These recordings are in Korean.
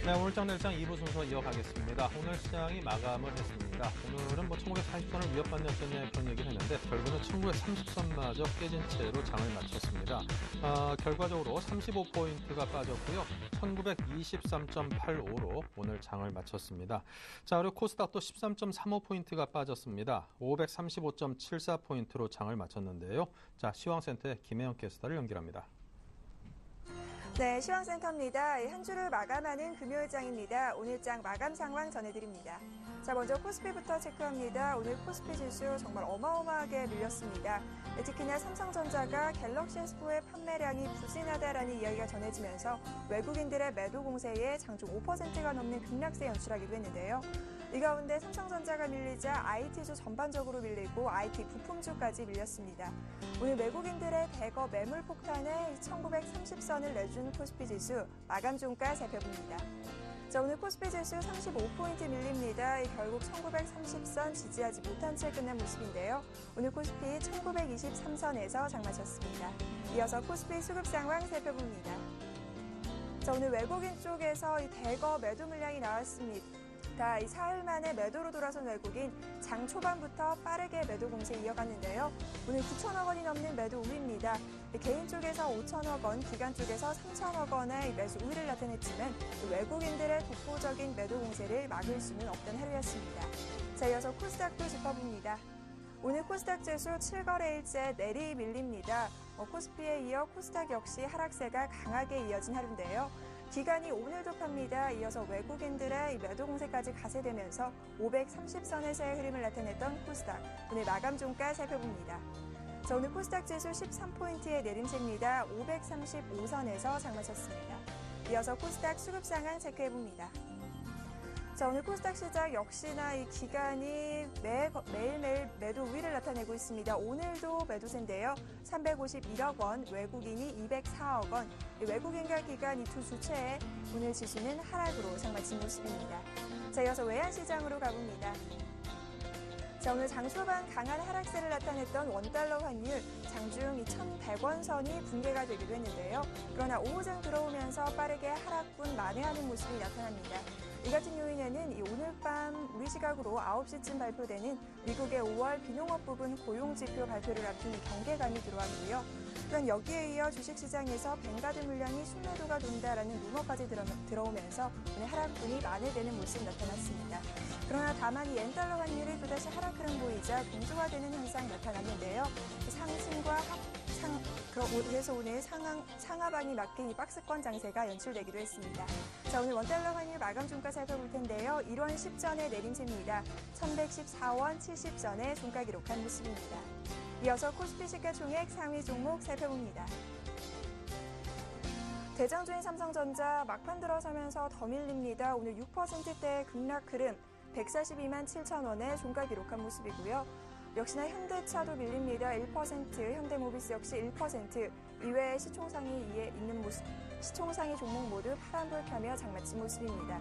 네, 오늘 장내일장 2부 순서 이어가겠습니다. 오늘 시장이 마감을 했습니다. 오늘은 1940선을 위협받는 였었냐 그런 얘기를 했는데 결국은 1930선마저 깨진 채로 장을 마쳤습니다. 결과적으로 35포인트가 빠졌고요. 1923.85로 오늘 장을 마쳤습니다. 자, 그리고 코스닥도 13.35포인트가 빠졌습니다. 535.74포인트로 장을 마쳤는데요. 자, 시황센터의 김혜영 캐스터를 연결합니다. 네, 시황센터입니다. 한 주를 마감하는 금요일장입니다. 오늘장 마감 상황 전해드립니다. 자, 먼저 코스피부터 체크합니다. 오늘 코스피 지수 정말 어마어마하게 밀렸습니다. 특히나 삼성전자가 갤럭시 S4의 판매량이 부진하다라는 이야기가 전해지면서 외국인들의 매도 공세에 장중 5%가 넘는 급락세 연출하기도 했는데요. 이 가운데 삼성전자가 밀리자 IT주 전반적으로 밀리고 IT 부품주까지 밀렸습니다. 오늘 외국인들의 대거 매물 폭탄에 1930선을 내준 코스피 지수 마감 종가 살펴봅니다. 자, 오늘 코스피 지수 35포인트 밀립니다. 결국 1930선 지지하지 못한 채 끝난 모습인데요. 오늘 코스피 1923선에서 장마쳤습니다. 이어서 코스피 수급 상황 살펴봅니다. 자, 오늘 외국인 쪽에서 대거 매도 물량이 나왔습니다. 이 사흘 만에 매도로 돌아선 외국인 장 초반부터 빠르게 매도 공세 이어갔는데요. 오늘 9천억 원이 넘는 매도 우위입니다. 개인 쪽에서 5천억 원, 기관 쪽에서 3천억 원의 매수 우위를 나타냈지만 외국인들의 독보적인 매도 공세를 막을 수는 없던 하루였습니다. 자, 이어서 코스닥도 짚어봅니다. 오늘 코스닥 지수 7거래일째 내리 밀립니다. 코스피에 이어 코스닥 역시 하락세가 강하게 이어진 하루인데요. 기간이 오늘도 팝니다. 이어서 외국인들의 매도 공세까지 가세되면서 530선에서의 흐름을 나타냈던 코스닥. 오늘 마감 종가 살펴봅니다. 자, 오늘 코스닥 지수 13포인트의 내림세입니다. 535선에서 장마쳤습니다. 이어서 코스닥 수급 상황 체크해봅니다. 자, 오늘 코스닥 시작 역시나 이 기간이 매일매일 매도 우위를 나타내고 있습니다. 오늘도 매도세인데요. 351억 원, 외국인이 204억 원. 외국인과 기관 이 두 주체에 오늘 지수는 하락으로 장마친 모습입니다. 자, 이어서 외환시장으로 가봅니다. 자, 오늘 장 초반 강한 하락세를 나타냈던 원달러 환율 장중 2,100원 선이 붕괴가 되기도 했는데요. 그러나 오후장 들어오면서 빠르게 하락분 만회하는 모습이 나타납니다. 이 같은 요인에는 오늘 밤 우리 시각으로 9시쯤 발표되는 미국의 5월 비농업 부분 고용지표 발표를 앞둔 경계감이 들어왔고요. 또한 여기에 이어 주식시장에서 뱅가드 물량이 순매도가 돈다라는 루머까지 들어오면서 오늘 하락분이 만회되는 모습이 나타났습니다. 그러나 다만 이 엔달러 환율이 또다시 하락 흐름 보이자 동조화되는 현상 나타났는데요. 상승과 그래서 오늘 상하방이 막힌 이 박스권 장세가 연출되기도 했습니다. 자, 오늘 원달러 환율 마감 종가 살펴볼 텐데요. 1원 10전의 내림세입니다. 1114원 70전의 종가 기록한 모습입니다. 이어서 코스피 시가총액 상위 종목 살펴봅니다. 대장주인 삼성전자 막판 들어서면서 더 밀립니다. 오늘 6%대의 급락 흐름 142만 7천 원의 종가 기록한 모습이고요. 역시나 현대차도 밀립니다. 1%, 현대모비스 역시 1%, 이외의 시총상위 종목 모두 파란불 켜며 장마친 모습입니다.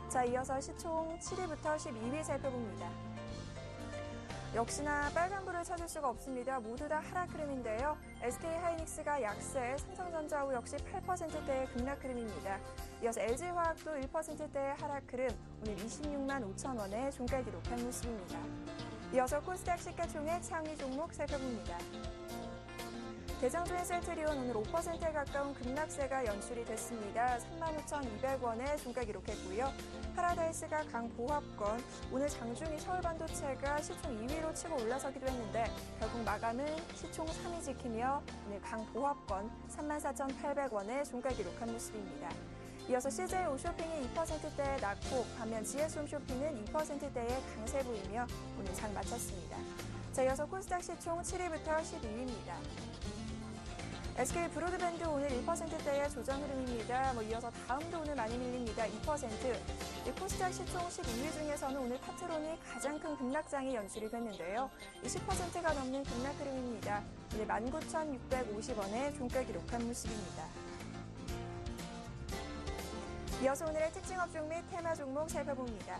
자, 이어서 시총 7위부터 12위 살펴봅니다. 역시나 빨간불을 찾을 수가 없습니다. 모두 다 하락 흐름인데요. SK하이닉스가 약세, 삼성전자 후 역시 8%대의 급락 흐름입니다. 이어서 LG화학도 1%대의 하락 흐름, 오늘 26만 5천 원의 종가 기록한 모습입니다. 이어서 코스닥 시가총액 상위 종목 살펴봅니다. 대장주인 셀트리온 오늘 5%에 가까운 급락세가 연출이 됐습니다. 35,200원의 종가 기록했고요. 파라다이스가 강보합권, 오늘 장중이 서울반도체가 시총 2위로 치고 올라서기도 했는데 결국 마감은 시총 3위 지키며 오늘 강보합권 34,800원의 종가 기록한 모습입니다. 이어서 CJ 홈쇼핑이 2%대의 낙폭, 반면 GS홈쇼핑은 2%대의 강세 보이며 오늘 장 마쳤습니다. 자, 이어서 코스닥 시총 7위부터 12위입니다. SK 브로드밴드 오늘 1%대의 조정 흐름입니다. 이어서 다음도 오늘 많이 밀립니다. 2%. 이 코스닥 시총 12위 중에서는 오늘 파트론이 가장 큰 급락장이 연출이 됐는데요. 20%가 넘는 급락 흐름입니다. 오늘 19,650원의 종가 기록한 모습입니다. 이어서 오늘의 특징 업종 및 테마 종목 살펴봅니다.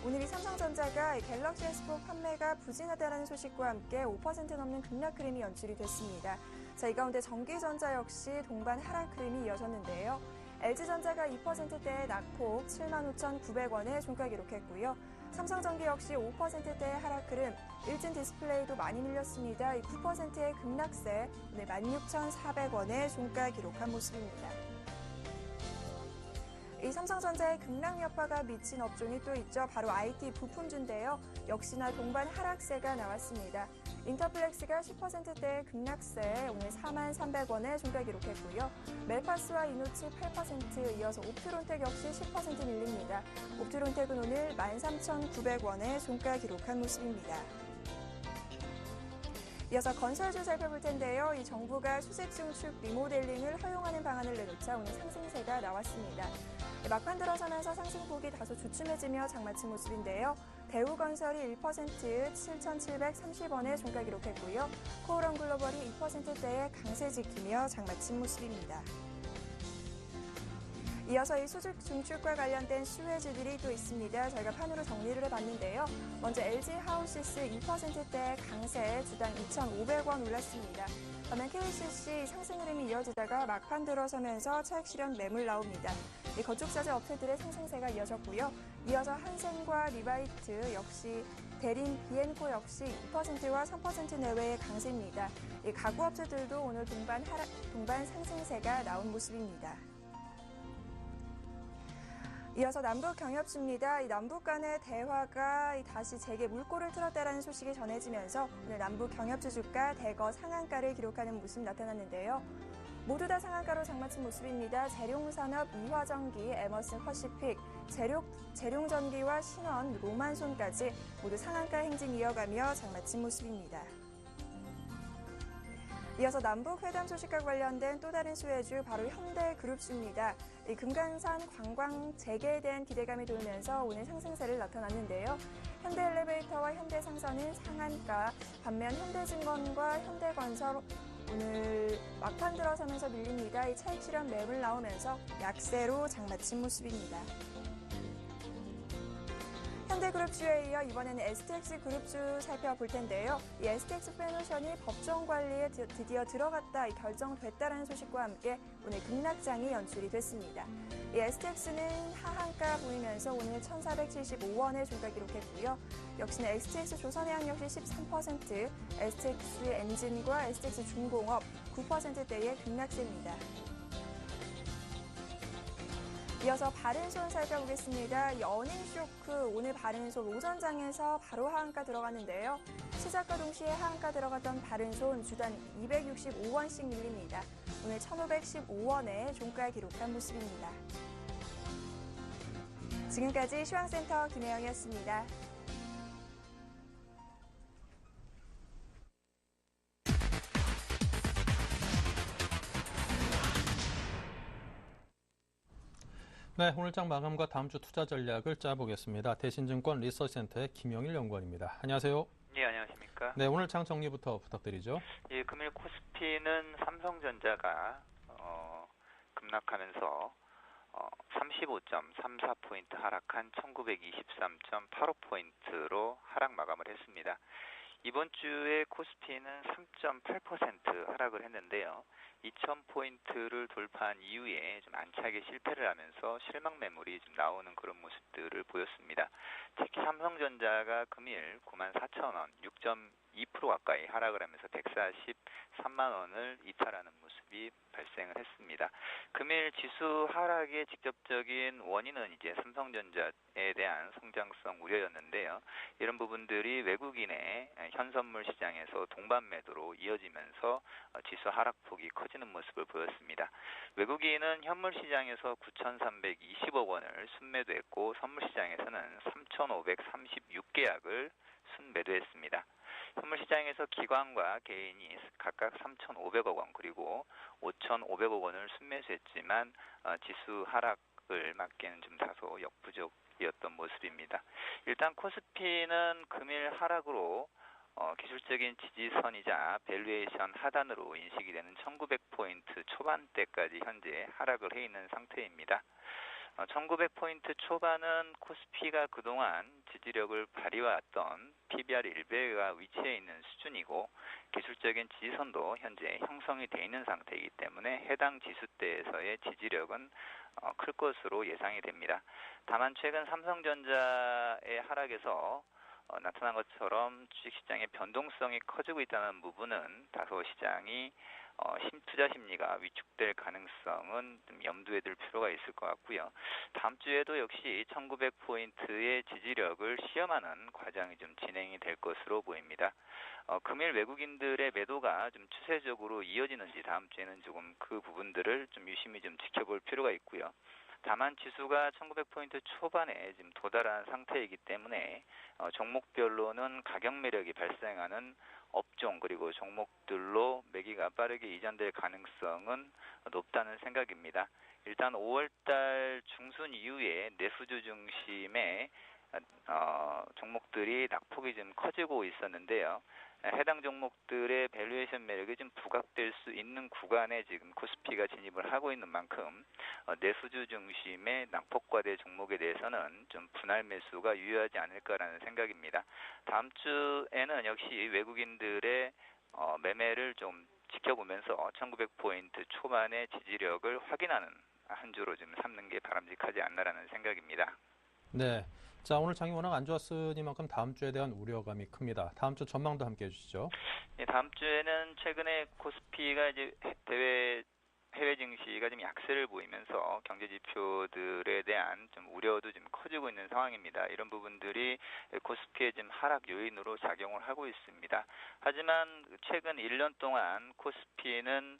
오늘 이 삼성전자가 갤럭시 S4 판매가 부진하다는 소식과 함께 5% 넘는 급락 흐름이 연출이 됐습니다. 자, 이 가운데 전기전자 역시 동반 하락 흐름이 이어졌는데요. LG전자가 2%대의 낙폭 75,900원의 종가 기록했고요. 삼성전기 역시 5%대의 하락 흐름, 일진디스플레이도 많이 밀렸습니다. 9%의 급락세, 오늘 16,400원의 종가 기록한 모습입니다. 이 삼성전자의 급락 여파가 미친 업종이 또 있죠. 바로 IT 부품주인데요. 역시나 동반 하락세가 나왔습니다. 인터플렉스가 10%대의 급락세, 오늘 43,300원의 종가 기록했고요. 멜파스와 이노치 8%, 이어서 옵트론텍 역시 10% 밀립니다. 옵트론텍은 오늘 13,900원의 종가 기록한 모습입니다. 이어서 건설주 살펴볼 텐데요. 이 정부가 수직 증축 리모델링을 허용하는 방안을 내놓자 오늘 상승세가 나왔습니다. 막판 들어서면서 상승폭이 다소 주춤해지며 장마친 모습인데요. 대우건설이 1% 7,730원의 종가 기록했고요. 코오런글로벌이 2%대의 강세 지키며 장마친 모습입니다. 이어서 이 수직 증축과 관련된 수혜주들이 또 있습니다. 저희가 판으로 정리를 해봤는데요. 먼저 LG하우시스 2%대 강세 주당 2,500원 올랐습니다. 반면 KCC 상승 흐름이 이어지다가 막판 들어서면서 차익 실현 매물 나옵니다. 이 건축자재 업체들의 상승세가 이어졌고요. 이어서 한센과 리바이트 역시 대림, 비엔코 역시 2%와 3% 내외의 강세입니다. 이 가구업체들도 오늘 동반 상승세가 나온 모습입니다. 이어서 남북 경협주입니다. 이 남북 간의 대화가 다시 재개 물꼬를 틀었다라는 소식이 전해지면서 오늘 남북 경협주 주가 대거 상한가를 기록하는 모습이 나타났는데요. 모두 다 상한가로 장마친 모습입니다. 재룡산업, 이화전기, 에머슨 퍼시픽, 재룡전기와 신원, 로만손까지 모두 상한가 행진 이어가며 장마친 모습입니다. 이어서 남북 회담 소식과 관련된 또 다른 수혜주 바로 현대그룹주입니다. 이 금강산 관광 재개에 대한 기대감이 돌면서 오늘 상승세를 나타났는데요. 현대엘리베이터와 현대상선은 상한가, 반면 현대증권과 현대건설 오늘 막판 들어서면서 밀립니다. 이 차익 실현 매물 나오면서 약세로 장마친 모습입니다. 현대그룹주에 이어 이번에는 STX그룹주 살펴볼 텐데요. 이 STX 페노션이 법정 관리에 드디어 들어갔다, 결정됐다라는 소식과 함께 오늘 급락장이 연출이 됐습니다. 이 STX는 하한가 보이면서 오늘 1,475원의 종가 기록했고요. 역시나 STX 조선해양 역시 13%, STX 엔진과 STX 중공업 9%대의 급락세입니다. 이어서 바른손 살펴보겠습니다. 이 어닝쇼크 오늘 바른손 오전장에서 바로 하한가 들어갔는데요. 시작과 동시에 하한가 들어갔던 바른손 주당 265원씩 밀립니다. 오늘 1,515원의 종가 기록한 모습입니다. 지금까지 시황센터 김혜영이었습니다. 네, 오늘장 마감과 다음 주 투자 전략을 짜보겠습니다. 대신증권 리서치센터의 김영일 연구원입니다. 안녕하세요. 네, 안녕하십니까. 네, 오늘 장 정리부터 부탁드리죠. 예, 금일 코스피는 삼성전자가 급락하면서 35.34포인트 하락한 1923.85포인트로 하락 마감을 했습니다. 이번 주에 코스피는 3.8% 하락을 했는데요. 2000포인트를 돌파한 이후에 좀 안착에 실패를 하면서 실망 매물이 좀 나오는 그런 모습들을 보였습니다. 특히 삼성전자가 금일 94,000원, 6.2% 가까이 하락을 하면서 143만 원을 이탈하는 모습이 발생을 했습니다. 금일 지수 하락의 직접적인 원인은 이제 삼성전자에 대한 성장성 우려였는데요. 이런 부분들이 외국인의 현선물 시장에서 동반 매도로 이어지면서 지수 하락폭이 커지는 모습을 보였습니다. 외국인은 현물 시장에서 9,320억 원을 순매도했고 선물 시장에서는 3,536계약을 순매도했습니다. 선물 시장에서 기관과 개인이 각각 3,500억 원 그리고 5,500억 원을 순매수했지만 지수 하락을 막기에는 좀 다소 역부족이었던 모습입니다. 일단 코스피는 금일 하락으로 기술적인 지지선이자 밸류에이션 하단으로 인식이 되는 1900포인트 초반대까지 현재 하락을 해 있는 상태입니다. 1900포인트 초반은 코스피가 그동안 지지력을 발휘해왔던 PBR 1배가 위치해 있는 수준이고 기술적인 지지선도 현재 형성이 돼 있는 상태이기 때문에 해당 지수대에서의 지지력은 클 것으로 예상이 됩니다. 다만 최근 삼성전자의 하락에서 나타난 것처럼 주식시장의 변동성이 커지고 있다는 부분은 다소 시장이 투자 심리가 위축될 가능성은 좀 염두에 둘 필요가 있을 것 같고요. 다음 주에도 역시 1900포인트의 지지력을 시험하는 과정이 좀 진행이 될 것으로 보입니다. 금일 외국인들의 매도가 좀 추세적으로 이어지는지 다음 주에는 조금 그 부분들을 좀 유심히 좀 지켜볼 필요가 있고요. 다만 지수가 1900포인트 초반에 지금 도달한 상태이기 때문에 종목별로는 가격 매력이 발생하는 업종 그리고 종목들로 매기가 빠르게 이전될 가능성은 높다는 생각입니다. 일단 5월달 중순 이후에 내수주 중심의 종목들이 낙폭이 좀 커지고 있었는데요. 해당 종목들의 밸류에이션 매력이 좀 부각될 수 있는 구간에 지금 코스피가 진입을 하고 있는 만큼 내수주 중심의 낙폭과대 종목에 대해서는 좀 분할 매수가 유효하지 않을까라는 생각입니다. 다음 주에는 역시 외국인들의 매매를 좀 지켜보면서 1900포인트 초반의 지지력을 확인하는 한 주로 좀 삼는 게 바람직하지 않나라는 생각입니다. 네. 자, 오늘 장이 워낙 안 좋았으니만큼 다음 주에 대한 우려감이 큽니다. 다음 주 전망도 함께 해주시죠. 네, 다음 주에는 최근에 코스피가 이제 해외 증시가 좀 약세를 보이면서 경제 지표들에 대한 좀 우려도 좀 커지고 있는 상황입니다. 이런 부분들이 코스피의 좀 하락 요인으로 작용을 하고 있습니다. 하지만 최근 1년 동안 코스피는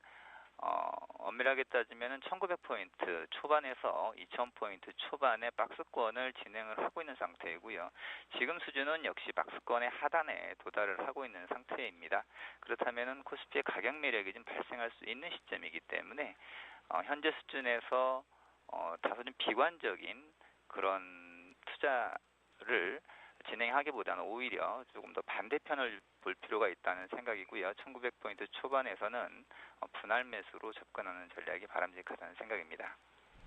엄밀하게 따지면 1900포인트 초반에서 2000포인트 초반의 박스권을 진행을 하고 있는 상태이고요. 지금 수준은 역시 박스권의 하단에 도달을 하고 있는 상태입니다. 그렇다면 코스피의 가격 매력이 좀 발생할 수 있는 시점이기 때문에 현재 수준에서 다소 좀 비관적인 그런 투자를 진행하기보다는 오히려 조금 더 반대편을 볼 필요가 있다는 생각이고요. 1900포인트 초반에서는 분할 매수로 접근하는 전략이 바람직하다는 생각입니다.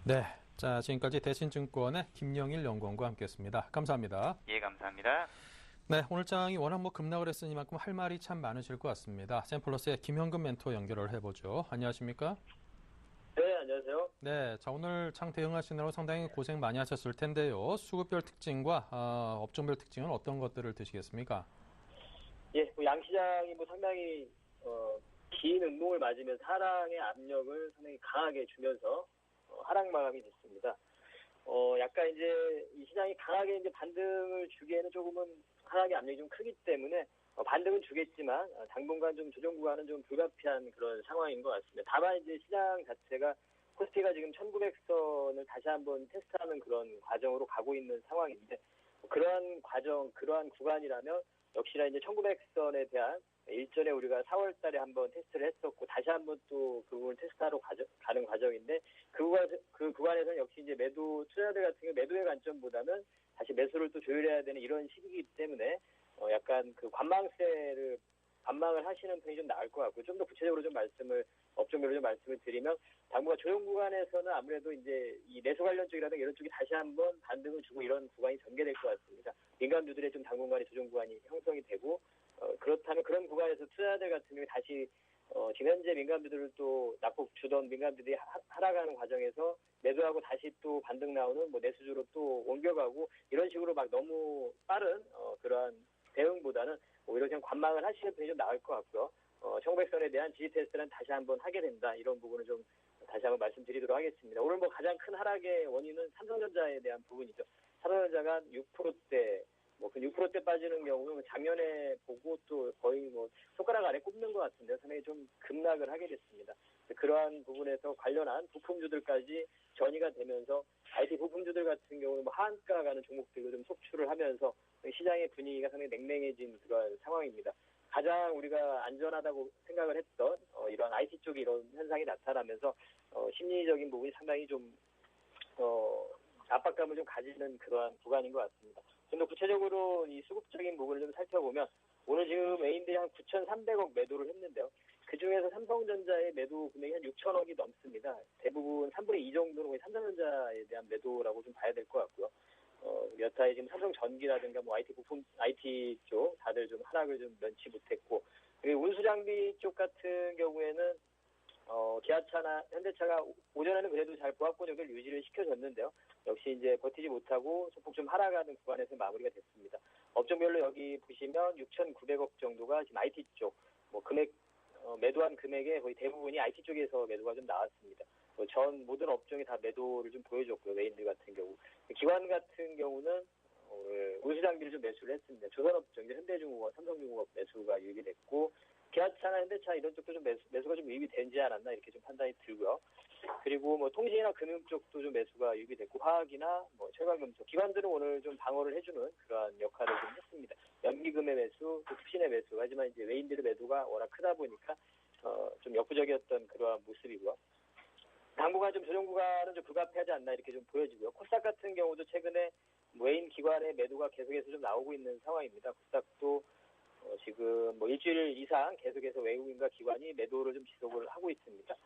네. 자, 지금까지 대신증권의 김영일 연구원과 함께했습니다. 감사합니다. 예, 감사합니다. 네, 오늘 장이 워낙 급락을 했으니만큼 할 말이 참 많으실 것 같습니다. 샘플러스의 김현금 멘토 연결을 해보죠. 안녕하십니까? 네, 안녕하세요. 네, 자 오늘 장 대응하시느라고 상당히 고생 많이 하셨을 텐데요. 수급별 특징과 업종별 특징은 어떤 것들을 드시겠습니까? 예, 양시장이 상당히 긴 음봉을 맞으면서 하락의 압력을 상당히 강하게 주면서 하락 마감이 됐습니다. 약간 이제 이 시장이 강하게 이제 반등을 주기에는 조금은 하락의 압력이 좀 크기 때문에 반등은 주겠지만 당분간 좀 조정 구간은 좀 불가피한 그런 상황인 것 같습니다. 다만 이제 시장 자체가 코스피가 지금 1900선을 다시 한번 테스트하는 그런 과정으로 가고 있는 상황인데 그러한 과정, 그러한 구간이라면 역시나 이제 1900선에 대한 일전에 우리가 4월 달에 한번 테스트를 했었고 다시 한번 또 그 부분을 테스트하러 가는 과정인데 그 구간에서는 역시 이제 투자자들 같은 경우 매도의 관점보다는 다시 매수를 또 조율해야 되는 이런 시기이기 때문에 약간 그 관망을 하시는 편이 좀 나을 것 같고 좀 더 구체적으로 좀 업종별로 좀 말씀을 드리면 당분간 조정 구간에서는 아무래도 이제 이 내수 관련 쪽이라든가 이런 쪽이 다시 한번 반등을 주고 이런 구간이 전개될 것 같습니다. 민감주들의 좀 당분간의 조정 구간이 형성이 되고 그렇다면 그런 구간에서 투자자들 같은 경우에 다시 지금 현재 민감주들을 또 낙폭 주던 민감주들이 하락하는 과정에서 매도하고 다시 또 반등 나오는 내수주로 또 옮겨가고 이런 식으로 막 너무 빠른 그러한 대응보다는 오히려 그냥 관망을 하시는 편이 좀 나을 것 같고요. 1900선에 대한 지지 테스트는 다시 한번 하게 된다. 이런 부분을 좀 다시 한번 말씀드리도록 하겠습니다. 오늘 가장 큰 하락의 원인은 삼성전자에 대한 부분이죠. 삼성전자가 6%대, 그 6%대 빠지는 경우는 작년에 보고 또 거의 손가락 안에 꼽는 것 같은데 상당히 좀 급락을 하게 됐습니다. 그러한 부분에서 관련한 부품주들까지 전이가 되면서 IT 부품주들 같은 경우는 하한가 가는 종목들도 좀 속출을 하면서 시장의 분위기가 상당히 냉랭해진 그런 상황입니다. 가장 우리가 안전하다고 생각을 했던 이런 IT 쪽이 이런 현상이 나타나면서 심리적인 부분이 상당히 좀 압박감을 좀 가지는 그러한 구간인 것 같습니다. 좀 더 구체적으로 이 수급적인 부분을 좀 살펴보면 오늘 지금 A인들이 한 9,300억 매도를 했는데요. 그중에서 삼성전자의 매도 금액이 한 6천억이 넘습니다. 대부분 3분의 2 정도는 거의 삼성전자에 대한 매도라고 좀 봐야 될 것 같고요. 여타의 지금 삼성전기라든가 뭐 IT 부품, IT 쪽 다들 좀 하락을 좀 면치 못했고, 그리고 운수장비 쪽 같은 경우에는 기아차나 현대차가 오전에는 그래도 잘 보합권 정도를 유지를 시켜줬는데요. 역시 이제 버티지 못하고 소폭 좀 하락하는 구간에서 마무리가 됐습니다. 업종별로 여기 보시면 6,900억 정도가 지금 IT 쪽, 뭐 금액, 매도한 금액의 거의 대부분이 IT 쪽에서 매도가 좀 나왔습니다. 전 모든 업종이 다 매도를 좀 보여줬고요. 외인들 같은 경우. 기관 같은 경우는 오늘 운수장비를 좀 매수를 했습니다. 조선업종, 현대중공업, 삼성중공업 매수가 유입이 됐고, 기아차나 현대차 이런 쪽도 좀 매수가 좀 유입이 되지 않았나 이렇게 좀 판단이 들고요. 그리고 뭐 통신이나 금융 쪽도 좀 매수가 유입이 됐고, 화학이나 뭐 철강금속 기관들은 오늘 좀 방어를 해주는 그러한 역할을 좀 했습니다. 연기금의 매수, 또 투신의 매수. 하지만 이제 외인들의 매도가 워낙 크다 보니까 좀 역부족이었던 그러한 모습이고요. 당분간 좀 조정 구간은 좀 불가피하지 않나 이렇게 좀 보여지고요. 코스닥 같은 경우도 최근에 외인 기관의 매도가 계속해서 좀 나오고 있는 상황입니다. 코스닥도 지금 뭐 일주일 이상 계속해서 외국인과 기관이 매도를 좀 지속을 하고 있습니다.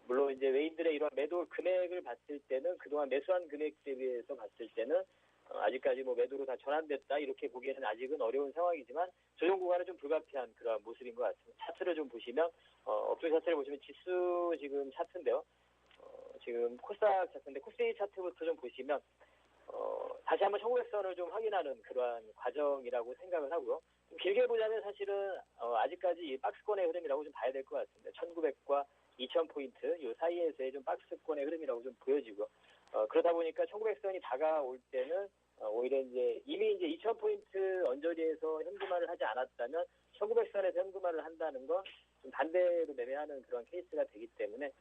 물론 이제 외인들의 이러한 매도 금액을 봤을 때는 그동안 매수한 금액 대비해서 봤을 때는 아직까지 뭐 매도로 다 전환됐다 이렇게 보기에는 아직은 어려운 상황이지만 조정 구간은 좀 불가피한 그런 모습인 것 같습니다. 차트를 좀 보시면 업종 차트를 보시면 지수 지금 차트인데요. 지금 코스닥 차트인데 코스피 차트부터 좀 보시면 다시 한번 1900선을 좀 확인하는 그러한 과정이라고 생각을 하고요. 좀 길게 보자면 사실은 아직까지 이 박스권의 흐름이라고 좀 봐야 될 것 같습니다. 1900과 2000포인트 이 사이에서의 좀 박스권의 흐름이라고 좀 보여지고 그러다 보니까 1900선이 다가올 때는 오히려 이제 이미 이제 2000포인트 언저리에서 현금화를 하지 않았다면 1900선에서 현금화를 한다는 건 좀 반대로 매매하는 그런 케이스가 되기 때문에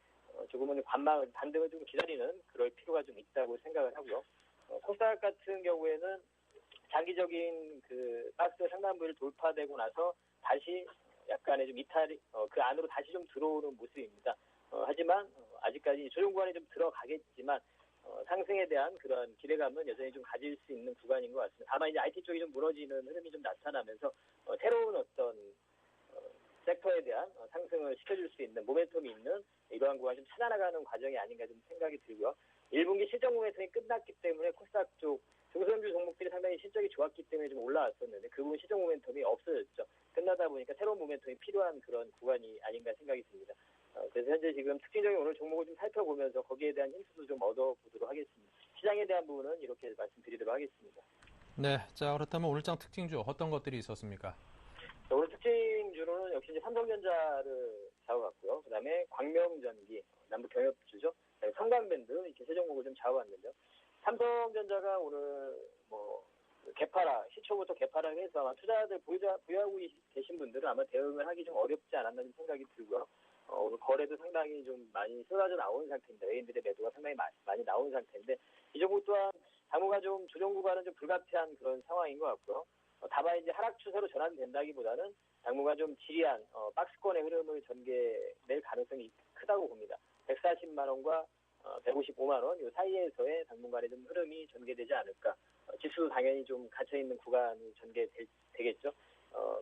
조금은 반등을 좀 기다리는 그럴 필요가 좀 있다고 생각을 하고요. 코스닥 같은 경우에는 장기적인 그 박스 상단부를 돌파되고 나서 다시 약간의 좀 이탈이 그 안으로 다시 좀 들어오는 모습입니다. 하지만 아직까지 조정 구간에 좀 들어가겠지만 상승에 대한 그런 기대감은 여전히 좀 가질 수 있는 구간인 것 같습니다. 다만 이제 IT 쪽이 좀 무너지는 흐름이 좀 나타나면서 새로운 어떤 섹터에 대한 상승을 시켜줄 수 있는 모멘텀이 있는 이러한 구간을 좀 찾아나가는 과정이 아닌가 좀 생각이 들고요. 1분기 실적 모멘텀이 끝났기 때문에 코스닥 쪽 중소형주 종목들이 상당히 실적이 좋았기 때문에 좀 올라왔었는데 그 부분 실적 모멘텀이 없어졌죠. 끝나다 보니까 새로운 모멘텀이 필요한 그런 구간이 아닌가 생각이 듭니다. 그래서 현재 지금 특징적인 오늘 종목을 좀 살펴보면서 거기에 대한 힌트도 좀 얻어보도록 하겠습니다. 시장에 대한 부분은 이렇게 말씀드리도록 하겠습니다. 네, 자 그렇다면 오늘장 특징주 어떤 것들이 있었습니까? 오늘 특징주로는 역시 이제 삼성전자를 잡아봤고요. 그 다음에 광명전기, 남북 경협주죠. 성광밴드 이렇게 세 종목을 좀 잡아봤는데요. 삼성전자가 오늘 뭐 개파락, 시초부터 개파락을 해서 아마 투자자들 보유하고 계신 분들은 아마 대응을 하기 좀 어렵지 않았나 좀 생각이 들고요. 오늘 거래도 상당히 좀 많이 쏟아져 나온 상태입니다. 외인들의 매도가 상당히 많이 나온 상태인데 이 종목 또한 당분간 좀 조정 구간은 좀 불가피한 그런 상황인 것 같고요. 다만 이제 하락 추세로 전환된다기보다는 당분간 좀 지리한 박스권의 흐름을 전개될 가능성이 크다고 봅니다. 140만 원과 155만 원 이 사이에서의 당분간의 좀 흐름이 전개되지 않을까. 지수도 당연히 좀 갇혀 있는 구간이 전개되겠죠.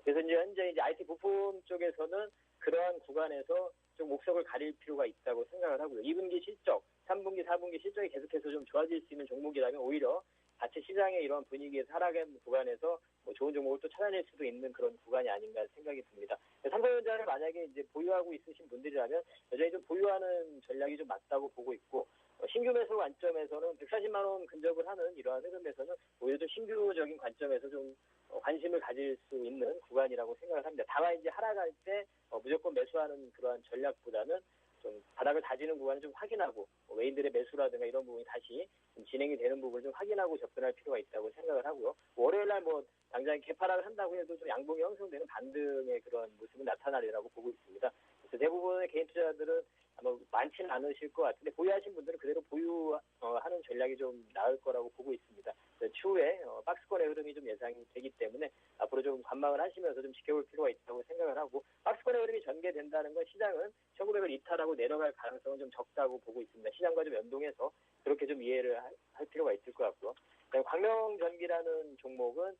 그래서 이제 현재 이제 IT 부품 쪽에서는 그러한 구간에서 좀 목석을 가릴 필요가 있다고 생각을 하고요. 2분기 실적, 3분기, 4분기 실적이 계속해서 좀 좋아질 수 있는 종목이라면 오히려 자체 시장의 이런 분위기에서 하락한 구간에서 뭐 좋은 종목을 또 찾아낼 수도 있는 그런 구간이 아닌가 생각이 듭니다. 삼성전자를 만약에 이제 보유하고 있으신 분들이라면 여전히 좀 보유하는 전략이 좀 맞다고 보고 있고 신규 매수 관점에서는 140만 원 근접을 하는 이러한 흐름에서는 오히려 좀 신규적인 관점에서 좀 관심을 가질 수 있는 구간이라고 생각을 합니다. 다만 이제 하락할 때 무조건 매수하는 그러한 전략보다는 좀 바닥을 다지는 구간을 좀 확인하고 외인들의 매수라든가 이런 부분이 다시 좀 진행이 되는 부분을 좀 확인하고 접근할 필요가 있다고 생각을 하고요. 월요일날 뭐 당장 개파락을 한다고 해도 좀 양봉이 형성되는 반등의 그런 모습은 나타나리라고 보고 있습니다. 그래서 대부분의 개인 투자자들은 아마 많지는 않으실 것 같은데 보유하신 분들은 그대로 보유하는 전략이 좀 나을 거라고 보고 있습니다. 추후에 박스권의 흐름이 좀 예상이 되기 때문에 앞으로 좀 관망을 하시면서 좀 지켜볼 필요가 있다고 생각을 하고 박스권의 흐름이 전개된다는 건 시장은 1900을 이탈하고 내려갈 가능성은 좀 적다고 보고 있습니다. 시장과 좀 연동해서 그렇게 좀 이해를 할 필요가 있을 것 같고요. 광명전기라는 종목은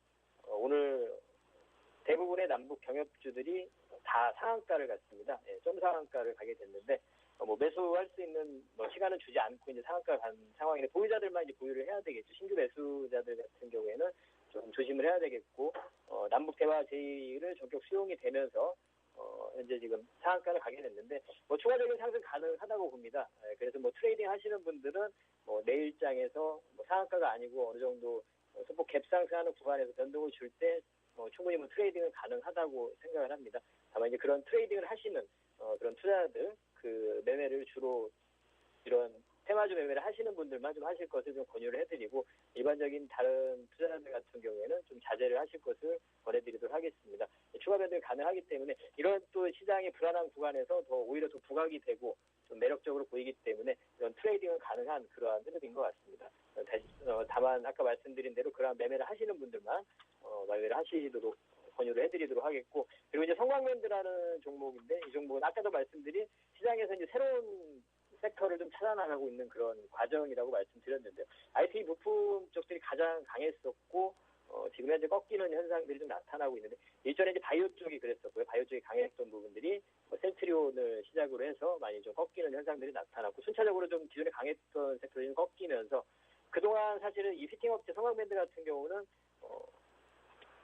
오늘 대부분의 남북 경협주들이 다 상한가를 갔습니다. 예, 좀 상한가를 가게 됐는데 매수할 수 있는 시간은 주지 않고 이제 상한가 간 상황인데 보유자들만 이제 보유를 해야 되겠죠. 신규 매수자들 같은 경우에는 좀 조심을 해야 되겠고 남북 대화 제의를 전격 수용이 되면서 현재 지금 상한가를 가게 됐는데 추가적인 상승 가능하다고 봅니다. 예, 그래서 트레이딩 하시는 분들은 내일장에서 상한가가 아니고 어느 정도 소폭 갭 상승하는 구간에서 변동을 줄 때 충분히 트레이딩은 가능하다고 생각을 합니다. 다만 이제 그런 트레이딩을 하시는 그런 투자자들 그 매매를 주로 이런 테마주 매매를 하시는 분들만 좀 하실 것을 좀 권유를 해드리고 일반적인 다른 투자자들 같은 경우에는 좀 자제를 하실 것을 권해드리도록 하겠습니다. 추가 변동이 가능하기 때문에 이런 또 시장이 불안한 구간에서 오히려 더 부각이 되고 좀 매력적으로 보이기 때문에 이런 트레이딩은 가능한 그러한 흐름인 것 같습니다. 다만 아까 말씀드린 대로 그러한 매매를 하시는 분들만 매매를 하시도록 권유를 해드리도록 하겠고 그리고 이제 성광밴드라는 종목인데 이 종목은 아까도 말씀드린 시장에서 이제 새로운 섹터를 좀 찾아나가고 있는 그런 과정이라고 말씀드렸는데요. IT 부품 쪽들이 가장 강했었고 지금 현재 꺾이는 현상들이 좀 나타나고 있는데 일전에 이제 바이오 쪽이 그랬었고요. 바이오 쪽이 강했던 부분들이 셀트리온을 시작으로 해서 많이 좀 꺾이는 현상들이 나타났고 순차적으로 좀 기존에 강했던 섹터들이 좀 꺾이면서 그동안 사실은 이 피팅업체 성광밴드 같은 경우는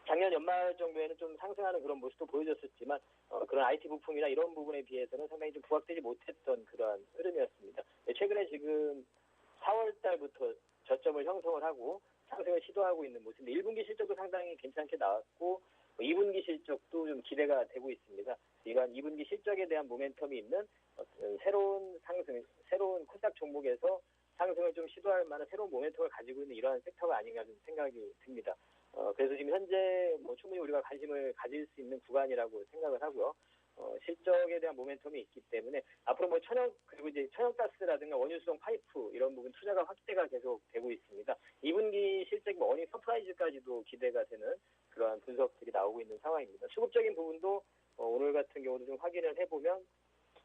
작년 연말 정도에는 좀 상승하는 그런 모습도 보여줬었지만 그런 IT 부품이나 이런 부분에 비해서는 상당히 좀 부각되지 못했던 그러한 흐름이었습니다. 최근에 지금 4월 달부터 저점을 형성을 하고 상승을 시도하고 있는 모습인데 1분기 실적도 상당히 괜찮게 나왔고 2분기 실적도 좀 기대가 되고 있습니다. 이러한 2분기 실적에 대한 모멘텀이 있는 새로운 상승, 새로운 코스닥 종목에서 상승을 좀 시도할 만한 새로운 모멘텀을 가지고 있는 이러한 섹터가 아닌가 좀 생각이 듭니다. 그래서 지금 현재 충분히 우리가 관심을 가질 수 있는 구간이라고 생각을 하고요. 실적에 대한 모멘텀이 있기 때문에 앞으로 그리고 이제 천연가스라든가 원유수송 파이프 이런 부분 투자가 확대가 계속 되고 있습니다. 2분기 실적 어닝 서프라이즈까지도 기대가 되는 그러한 분석들이 나오고 있는 상황입니다. 수급적인 부분도 오늘 같은 경우도 좀 확인을 해보면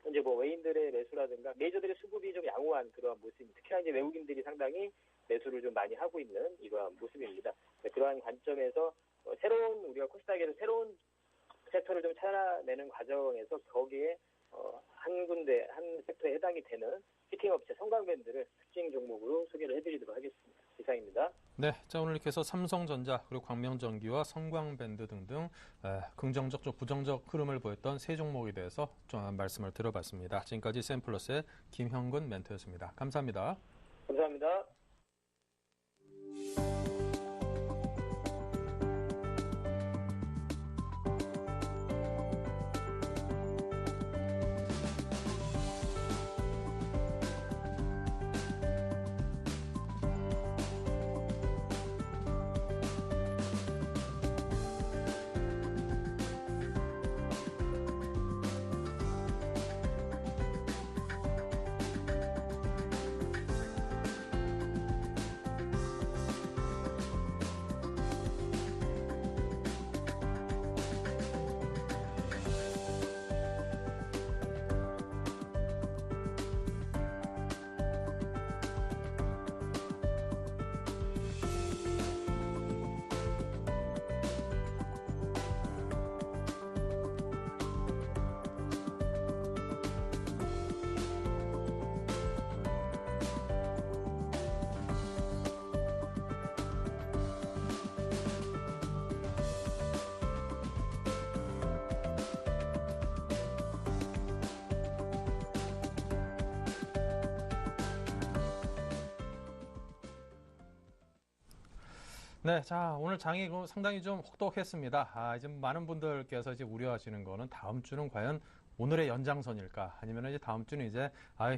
현재 외인들의 매수라든가 메이저들의 수급이 좀 양호한 그러한 모습입니다. 특히나 이제 외국인들이 상당히 매수를 좀 많이 하고 있는 이러한 모습입니다. 그러한 관점에서 우리가 코스닥에서 새로운 섹터를 좀 찾아내는 과정에서 거기에 한 섹터에 해당이 되는 피팅업체 성광밴드를 특징 종목으로 소개를 해드리도록 하겠습니다. 이상입니다. 네, 자 오늘 이렇게 해서 삼성전자 그리고 광명전기와 성광밴드 등등 긍정적, 좀 부정적 흐름을 보였던 세 종목에 대해서 좀 말씀을 들어봤습니다. 지금까지 샘플러스의 김형근 멘토였습니다. 감사합니다. 감사합니다. 네, 자 오늘 장이 상당히 좀 혹독했습니다. 이제 많은 분들께서 이제 우려하시는 거는 다음 주는 과연 오늘의 연장선일까? 아니면 이제 다음 주는 이제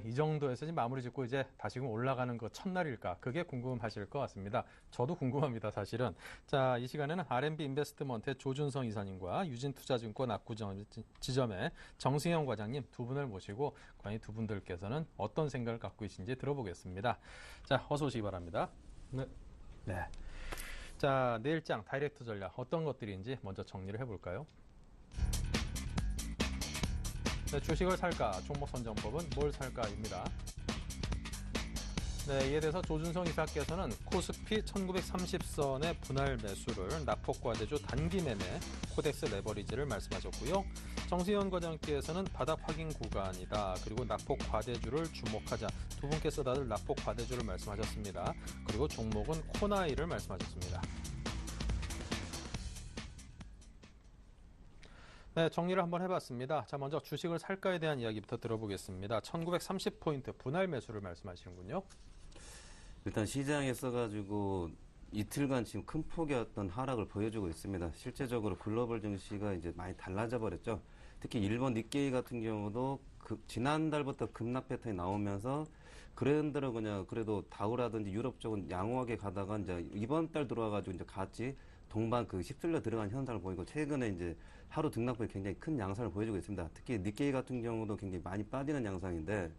이 정도에서 이제 마무리 짓고 이제 다시금 올라가는 거 첫날일까? 그게 궁금하실 것 같습니다. 저도 궁금합니다, 사실은. 자, 이 시간에는 R&B 인베스트먼트의 조준성 이사님과 유진투자증권 압구정지점의 정승영 과장님 두 분을 모시고 과연 두 분들께서는 어떤 생각을 갖고 계신지 들어보겠습니다. 자, 어서 오시기 바랍니다. 네. 네. 자, 내일장 다이렉트 전략 어떤 것들인지 먼저 정리를 해볼까요? 네, 주식을 살까? 종목 선정법은 뭘 살까입니다. 네, 이에 대해서 조준성 이사께서는 코스피 1930선의 분할 매수를 낙폭과대주 단기 매매, 코덱스 레버리지를 말씀하셨고요. 정세현 과장께서는 바닥 확인 구간이다. 그리고 낙폭 과대주를 주목하자. 두 분께서 다들 낙폭 과대주를 말씀하셨습니다. 그리고 종목은 코나이를 말씀하셨습니다. 네, 정리를 한번 해봤습니다. 자, 먼저 주식을 살까에 대한 이야기부터 들어보겠습니다. 1930포인트 분할 매수를 말씀하시는군요. 일단 시장에 써가지고 이틀간 지금 큰 폭의 어떤 하락을 보여주고 있습니다. 실제적으로 글로벌 증시가 이제 많이 달라져 버렸죠. 특히 일본 니케이 같은 경우도 지난달부터 급락 패턴이 나오면서 그랜드로 그냥 그래도 다우라든지 유럽 쪽은 양호하게 가다가 이제 이번 달 들어와가지고 이제 같이 동반 휩쓸려 들어간 현상을 보이고 최근에 이제 하루 등락폭이 굉장히 큰 양상을 보여주고 있습니다. 특히 니케이 같은 경우도 굉장히 많이 빠지는 양상인데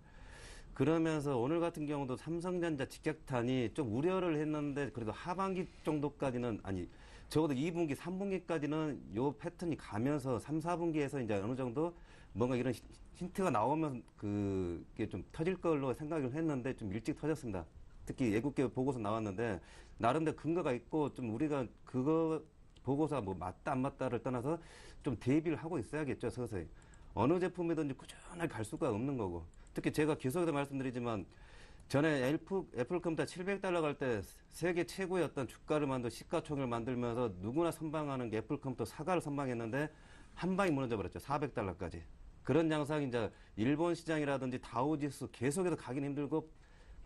그러면서 오늘 같은 경우도 삼성전자 직격탄이 좀 우려를 했는데 그래도 하반기 정도까지는 아니 적어도 2분기, 3분기까지는 요 패턴이 가면서 3, 4분기에서 이제 어느 정도 뭔가 이런 힌트가 나오면 그게 좀 터질 걸로 생각을 했는데 좀 일찍 터졌습니다. 특히 예국계 보고서 나왔는데 나름대로 근거가 있고 좀 우리가 그거 보고서가 뭐 맞다 안 맞다를 떠나서 좀 대비를 하고 있어야겠죠. 서서히 어느 제품이든지 꾸준하게 갈 수가 없는 거고 특히 제가 계속해서 말씀드리지만 전에 애플 컴퓨터 700달러 갈 때 세계 최고의 어떤 주가를 만들고 시가총액을 만들면서 누구나 선방하는 게 애플 컴퓨터 사과를 선방했는데 한 방에 무너져 버렸죠. 400달러까지. 그런 양상이 이제 일본 시장이라든지 다우지수 계속해서 가긴 힘들고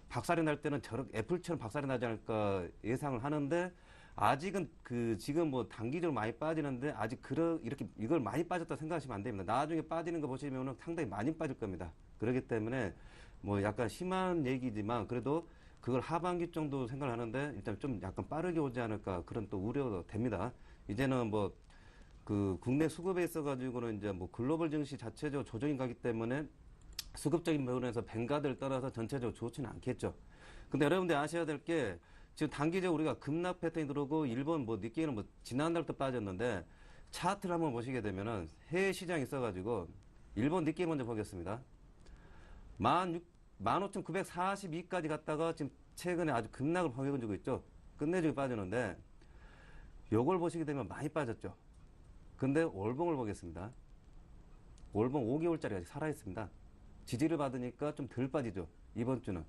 박살이 날 때는 저렇게 애플처럼 박살이 나지 않을까 예상을 하는데 아직은 지금 뭐 단기적으로 많이 빠지는데 아직 이렇게 이걸 많이 빠졌다 생각하시면 안 됩니다. 나중에 빠지는 거 보시면은 상당히 많이 빠질 겁니다. 그렇기 때문에 뭐 약간 심한 얘기지만 그래도 그걸 하반기 정도 생각을 하는데 일단 좀 약간 빠르게 오지 않을까 그런 또 우려도 됩니다. 이제는 뭐 국내 수급에 있어가지고는 이제 뭐 글로벌 증시 자체적으로 조정이 가기 때문에 수급적인 부분에서 뱅가드를 떠나서 전체적으로 좋지는 않겠죠. 근데 여러분들 아셔야 될 게 지금 단기적으로 우리가 급락 패턴이 들어오고 일본 뭐 니케이는 뭐 지난달부터 빠졌는데 차트를 한번 보시게 되면은 해외 시장이 있어가지고 일본 니케이 먼저 보겠습니다. 15,942까지 갔다가 지금 최근에 아주 급락을 보여주고 있죠. 끝내주게 빠지는데 요걸 보시게 되면 많이 빠졌죠. 근데 월봉을 보겠습니다. 월봉 5개월짜리 아직 살아있습니다. 지지를 받으니까 좀 덜 빠지죠. 이번 주는.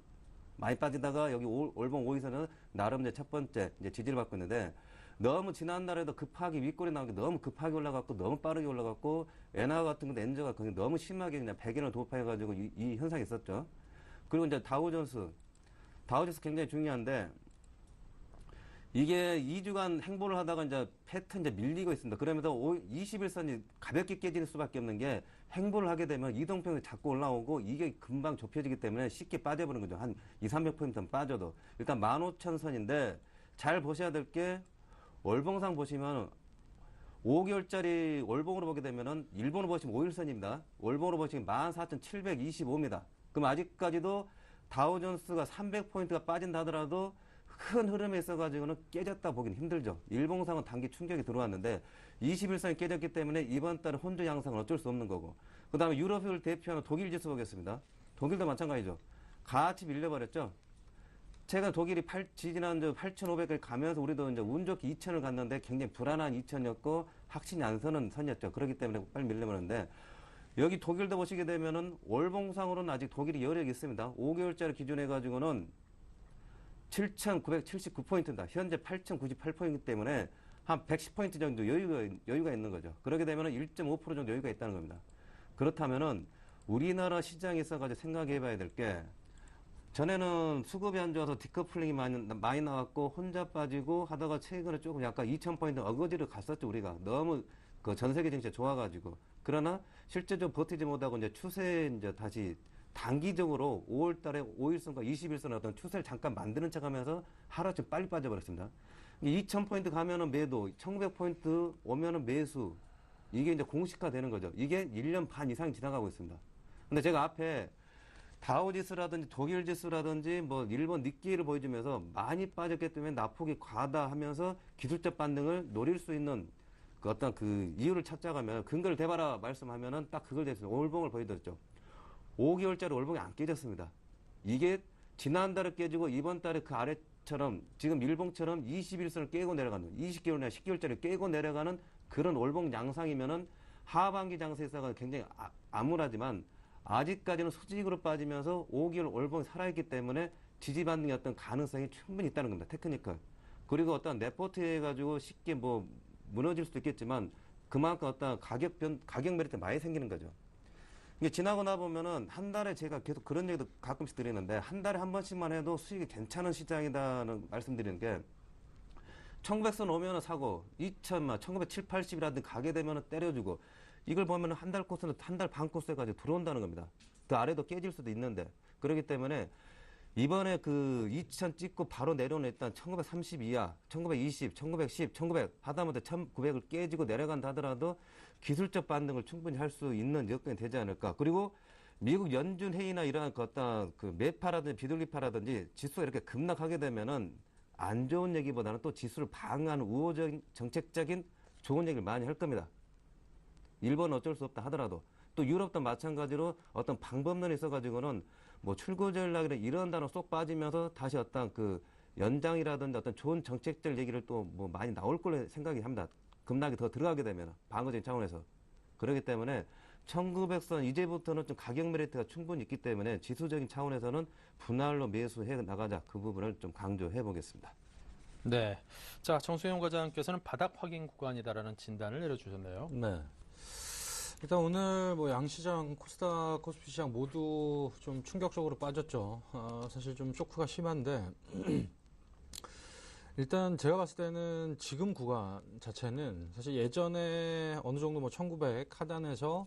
많이 빠지다가 여기 월봉 5에서는 나름 이제 첫 번째 이제 지지를 받고 있는데 너무 지난달에도 급하게 윗골이 나온 게 너무 급하게 올라갔고 너무 빠르게 올라갔고 엔화 같은 것도 엔저가 거의 너무 심하게 그냥 100엔을 돌파해가지고 이 현상이 있었죠. 그리고 이제 다우존스 굉장히 중요한데 이게 2주간 행보를 하다가 이제 패턴 이제 밀리고 있습니다. 그러면서 21선이 가볍게 깨질 수밖에 없는 게 행보를 하게 되면 이동평이 자꾸 올라오고 이게 금방 좁혀지기 때문에 쉽게 빠져버리는 거죠. 한 200~300포인트는 빠져도. 일단 15,000선인데 잘 보셔야 될 게 월봉상 보시면 5개월짜리 월봉으로 보게 되면은 일본으로 보시면 5일선입니다. 월봉으로 보시면 14,725입니다. 그럼 아직까지도 다우존스가 300포인트가 빠진다 하더라도 큰 흐름에 있어가지고는 깨졌다 보기는 힘들죠. 일봉상은 단기 충격이 들어왔는데 21선이 깨졌기 때문에 이번 달은 혼조 양상은 어쩔 수 없는 거고 그 다음에 유럽을 대표하는 독일 지수 보겠습니다. 독일도 마찬가지죠. 같이 밀려버렸죠. 최근 독일이 지지난주 8,500을 가면서 우리도 이제 운 좋게 2,000을 갔는데 굉장히 불안한 2,000이었고 확신이 안 서는 선이었죠. 그렇기 때문에 빨리 밀려버렸는데 여기 독일도 보시게 되면은 월봉상으로는 아직 독일이 여력이 있습니다. 5개월짜리 기준해가지고는 7,979포인트입니다. 현재 8,098포인트 때문에 한 110포인트 정도 여유가 있는 거죠. 그렇게 되면 1.5% 정도 여유가 있다는 겁니다. 그렇다면은 우리나라 시장에 있어가지고 생각해 봐야 될 게 전에는 수급이 안 좋아서 디커플링이 많이 나왔고 혼자 빠지고 하다가 최근에 조금 약간 2,000포인트 어거지로 갔었죠. 우리가 너무 전 세계 증시가 좋아가지고 그러나 실제적으로 버티지 못하고 이제 추세에 이제 다시 단기적으로 5월 달에 5일선과 21선 어떤 추세를 잠깐 만드는 척 하면서 하루쯤 빨리 빠져버렸습니다. 2,000포인트 가면은 매도, 1,900포인트 오면은 매수. 이게 이제 공식화 되는 거죠. 이게 1년 반 이상이 지나가고 있습니다. 근데 제가 앞에 다우지수라든지 독일 지수라든지 뭐 일본 니케이를 보여주면서 많이 빠졌기 때문에 낙폭이 과다 하면서 기술적 반등을 노릴 수 있는 그 어떤 그 이유를 찾아가면 근거를 대봐라 말씀하면은 딱 그걸 대해서 월봉을 보여드렸죠. 5개월짜리 월봉이 안 깨졌습니다. 이게 지난달에 깨지고 이번 달에 그 아래처럼 지금 일봉처럼 21선을 깨고 내려가는 20개월이나 10개월짜리 깨고 내려가는 그런 월봉 양상이면은 하반기 장세에서가 굉장히 암울하지만 아직까지는 수직으로 빠지면서 5개월 월봉이 살아있기 때문에 지지받는 어떤 가능성이 충분히 있다는 겁니다. 테크니컬. 그리고 어떤 레포트 해가지고 쉽게 뭐 무너질 수도 있겠지만 그만큼 어떤 가격 메리트 많이 생기는 거죠. 이게 지나고 나 보면은 한 달에 제가 계속 그런 얘기도 가끔씩 드리는데 한 달에 한 번씩만 해도 수익이 괜찮은 시장이다는 말씀드리는 게 1900선 오면은 사고 2000만 1970, 80이라든지 가게 되면은 때려주고 이걸 보면은 한 달 코스는 한 달 반 코스 해가지고 들어온다는 겁니다. 그 아래도 깨질 수도 있는데 그렇기 때문에 이번에 그 2000 찍고 바로 내려오는 일단 1930 이하, 1920, 1910, 1900 하다못해 1900을 깨지고 내려간다 하더라도 기술적 반등을 충분히 할 수 있는 여건이 되지 않을까. 그리고 미국 연준 회의나 이러한 그 어떤 그 매파라든지 비둘기파라든지 지수가 이렇게 급락하게 되면은 안 좋은 얘기보다는 또 지수를 방어하는 우호적인 정책적인 좋은 얘기를 많이 할 겁니다. 일본은 어쩔 수 없다 하더라도 또 유럽도 마찬가지로 어떤 방법론이 있어가지고는 뭐 출구 전략이나 이런 단어 쏙 빠지면서 다시 어떤 그 연장이라든지 어떤 좋은 정책적 얘기를 또 뭐 많이 나올 걸로 생각이 합니다. 급락이 더 들어가게 되면 방어적인 차원에서. 그렇기 때문에 1900선 이제부터는 좀 가격 메리트가 충분히 있기 때문에 지수적인 차원에서는 분할로 매수해 나가자 그 부분을 좀 강조해 보겠습니다. 네. 자, 정수영 과장께서는 바닥 확인 구간이다라는 진단을 내려주셨네요. 네. 일단 오늘 뭐 양시장, 코스닥, 코스피 시장 모두 좀 충격적으로 빠졌죠. 사실 좀 쇼크가 심한데 일단 제가 봤을 때는 지금 구간 자체는 사실 예전에 어느 정도 뭐 1900 하단에서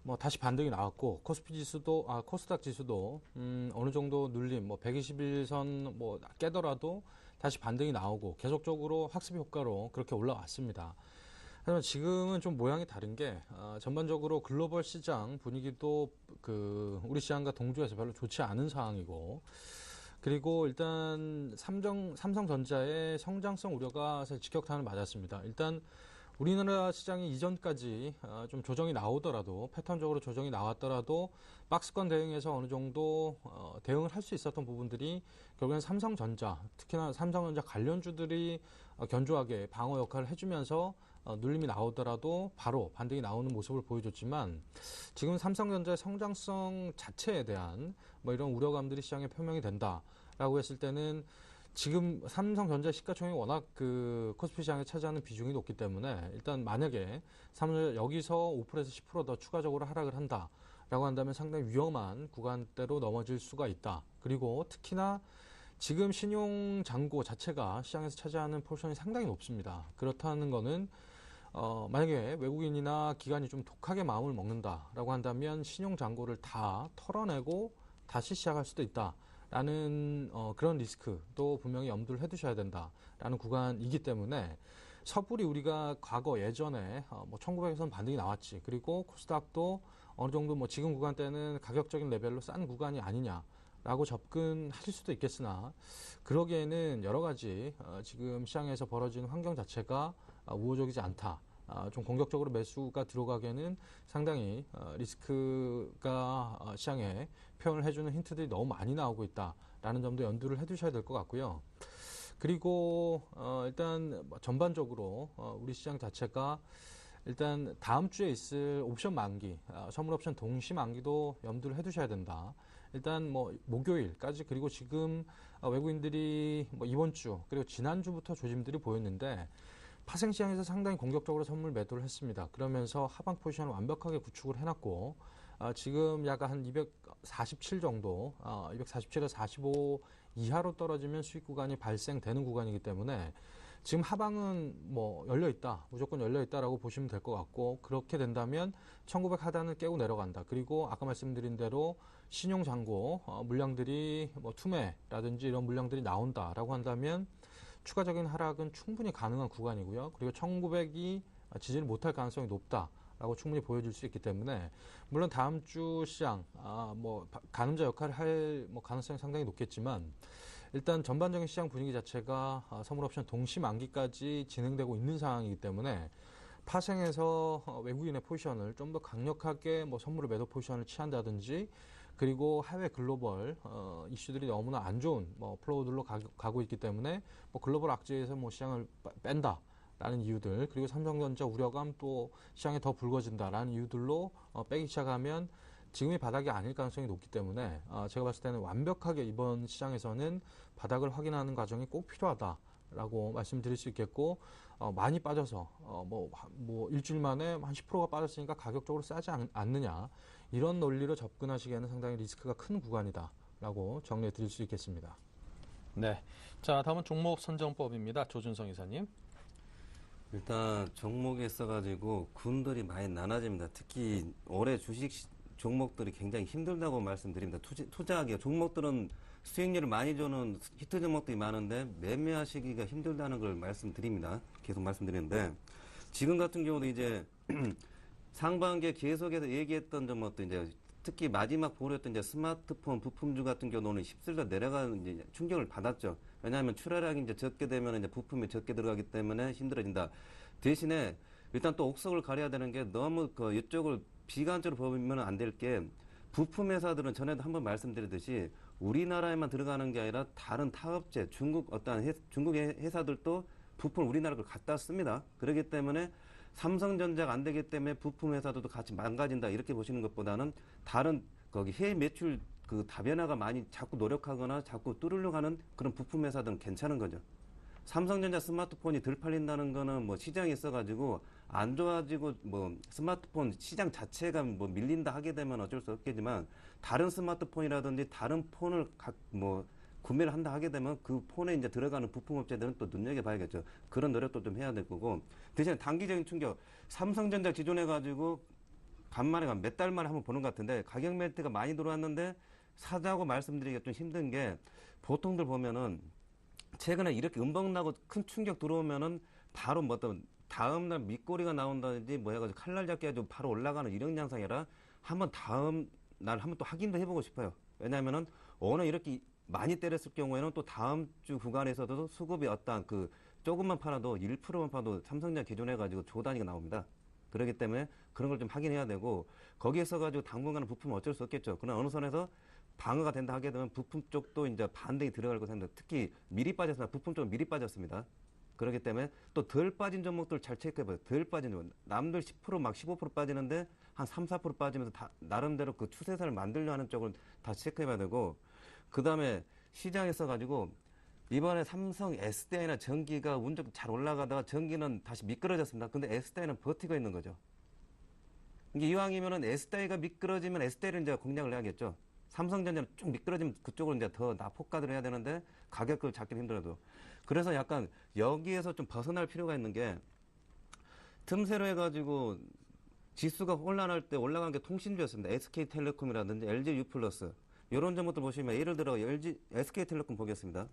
뭐 다시 반등이 나왔고 코스피 지수도 코스닥 지수도 어느 정도 눌림 뭐 121선 뭐 깨더라도 다시 반등이 나오고 계속적으로 학습 효과로 그렇게 올라왔습니다. 하지만 지금은 좀 모양이 다른 게 전반적으로 글로벌 시장 분위기도 그 우리 시장과 동조해서 별로 좋지 않은 상황이고 그리고 일단 삼성전자의 성장성 우려가 사실 직격탄을 맞았습니다. 일단 우리나라 시장이 이전까지 좀 조정이 나오더라도 패턴적으로 조정이 나왔더라도 박스권 대응에서 어느 정도 대응을 할 수 있었던 부분들이 결국엔 삼성전자 특히나 삼성전자 관련주들이 견조하게 방어 역할을 해주면서 눌림이 나오더라도 바로 반등이 나오는 모습을 보여줬지만 지금 삼성전자의 성장성 자체에 대한 뭐 이런 우려감들이 시장에 표명이 된다라고 했을 때는 지금 삼성전자 시가총액이 워낙 그 코스피 시장에 차지하는 비중이 높기 때문에 일단 만약에 삼성전자 여기서 5%에서 10% 더 추가적으로 하락을 한다라고 한다면 상당히 위험한 구간대로 넘어질 수가 있다. 그리고 특히나 지금 신용 잔고 자체가 시장에서 차지하는 포션이 상당히 높습니다. 그렇다는 거는 만약에 외국인이나 기관이 좀 독하게 마음을 먹는다라고 한다면 신용 잔고를 다 털어내고 다시 시작할 수도 있다라는 그런 리스크도 분명히 염두를 해두셔야 된다라는 구간이기 때문에 섣불리 우리가 과거 예전에 뭐 1900에서는 반등이 나왔지 그리고 코스닥도 어느 정도 뭐 지금 구간대는 가격적인 레벨로 싼 구간이 아니냐라고 접근하실 수도 있겠으나 그러기에는 여러 가지 지금 시장에서 벌어지는 환경 자체가 우호적이지 않다. 좀 공격적으로 매수가 들어가기에는 상당히 리스크가 시장에 표현을 해주는 힌트들이 너무 많이 나오고 있다라는 점도 연두를 해두셔야 될 것 같고요. 그리고 일단 전반적으로 우리 시장 자체가 일단 다음 주에 있을 옵션 만기, 선물 옵션 동시 만기도 염두를 해두셔야 된다. 일단 뭐 목요일까지 그리고 지금 외국인들이 뭐 이번 주 그리고 지난주부터 조짐들이 보였는데 파생 시장에서 상당히 공격적으로 선물 매도를 했습니다. 그러면서 하방 포지션을 완벽하게 구축을 해놨고 지금 약 한 247 정도, 247에서 45 이하로 떨어지면 수익 구간이 발생되는 구간이기 때문에 지금 하방은 뭐 열려있다, 무조건 열려있다라고 보시면 될 것 같고 그렇게 된다면 1900 하단을 깨고 내려간다. 그리고 아까 말씀드린 대로 신용잔고 물량들이 뭐 투매라든지 이런 물량들이 나온다라고 한다면 추가적인 하락은 충분히 가능한 구간이고요. 그리고 1900이 지지를 못할 가능성이 높다라고 충분히 보여줄 수 있기 때문에 물론 다음 주 시장 뭐 가늠자 역할을 할 뭐 가능성이 상당히 높겠지만 일단 전반적인 시장 분위기 자체가 선물 옵션 동시 만기까지 진행되고 있는 상황이기 때문에 파생해서 외국인의 포지션을 좀 더 강력하게 뭐 선물을 매도 포지션을 취한다든지 그리고 해외 글로벌 이슈들이 너무나 안 좋은 플로우들로 가고 있기 때문에 글로벌 악재에서 시장을 뺀다라는 이유들, 그리고 삼성전자 우려감, 또 시장이 더 붉어진다라는 이유들로 빼기 시작하면 지금이 바닥이 아닐 가능성이 높기 때문에 제가 봤을 때는 완벽하게 이번 시장에서는 바닥을 확인하는 과정이 꼭 필요하다라고 말씀드릴 수 있겠고, 많이 빠져서 일주일 만에 한 10%가 빠졌으니까 가격적으로 싸지 않느냐, 이런 논리로 접근하시기에는 상당히 리스크가 큰 구간이다라고 정리해 드릴 수 있겠습니다. 네. 자, 다음은 종목 선정법입니다. 조준성 이사님. 일단 종목에 있어가지고 군들이 많이 나눠집니다. 특히 올해 주식 종목들이 굉장히 힘들다고 말씀드립니다. 투자하기가, 종목들은 수익률을 많이 주는 히트 종목들이 많은데 매매하시기가 힘들다는 걸 말씀드립니다. 계속 말씀드리는데, 지금 같은 경우도 이제 상반기에 계속해서 얘기했던 종목도 이제 특히 마지막 보류했던 이제 스마트폰 부품주 같은 경우는 휩쓸려 내려가는 이제 충격을 받았죠. 왜냐하면 출하량이 이제 적게 되면 이제 부품이 적게 들어가기 때문에 힘들어진다. 대신에 일단 또 옥석을 가려야 되는 게, 너무 이쪽을 비관적으로 보면 안 될 게, 부품 회사들은 전에도 한번 말씀드렸듯이 우리나라에만 들어가는 게 아니라 다른 타업체, 중국의 회사들도 부품을 우리나라로 갖다 씁니다. 그렇기 때문에 삼성전자가 안 되기 때문에 부품 회사들도 같이 망가진다, 이렇게 보시는 것보다는 다른 거기 해외 매출 다변화가 많이 자꾸 노력하거나 자꾸 뚫으려고 하는 그런 부품 회사들은 괜찮은 거죠. 삼성전자 스마트폰이 덜 팔린다는 거는 시장이 있어가지고 안 좋아지고 스마트폰 시장 자체가 밀린다 하게 되면 어쩔 수 없겠지만, 다른 스마트폰이라든지 다른 폰을 구매를 한다 하게 되면 그 폰에 이제 들어가는 부품 업체들은 또 눈여겨봐야겠죠. 그런 노력도 좀 해야 될 거고, 대신에 단기적인 충격, 삼성전자 기존에 가지고 간만에 몇 달 만에 한번 보는 것 같은데, 가격 멘트가 많이 들어왔는데 사자고 말씀드리기가 좀 힘든 게, 보통들 보면은 최근에 이렇게 음봉나고 큰 충격 들어오면은 바로 다음날 밑꼬리가 나온다든지 해가지고 칼날 잡기 해가지고 바로 올라가는 이런 양상이라, 한번 다음 날 한번 또 확인도 해보고 싶어요. 왜냐면은 오늘 이렇게 많이 때렸을 경우에는 또 다음 주 구간에서도 수급이 어떤 조금만 팔아도 1%만 팔아도 삼성전자 기존해가지고 조 단위가 나옵니다. 그렇기 때문에 그런 걸 좀 확인해야 되고, 거기에서 가지고 당분간은 부품은 어쩔 수 없겠죠. 그러나 어느 선에서 방어가 된다 하게 되면 부품 쪽도 이제 반등이 들어갈 것을 생각합니다. 특히 미리 빠졌습니다. 부품 쪽은 미리 빠졌습니다. 그렇기 때문에 또 덜 빠진 종목들 잘 체크해봐요. 덜 빠진 종목. 남들 10% 막 15% 빠지는데 한 3, 4% 빠지면서 나름대로 그 추세선을 만들려 하는 쪽을 다 체크해봐야 되고, 그 다음에 시장에서 가지고 이번에 삼성 SDI나 전기가 운 좋게 잘 올라가다가 전기는 다시 미끄러졌습니다. 근데 SDI는 버티고 있는 거죠. 이게 이왕이면은 SDI가 미끄러지면 SDI를 이제 공략을 해야겠죠. 삼성전자는 쭉 미끄러지면 그쪽으로 이제 더 낙폭가들을 해야 되는데 가격을 잡기는 힘들어도. 그래서 약간 여기에서 좀 벗어날 필요가 있는 게, 틈새로 해가지고 지수가 혼란할 때 올라간 게 통신주였습니다. SK텔레콤이라든지 LG U+. 이런 점부터 보시면, 예를 들어 SK텔레콤 보겠습니다.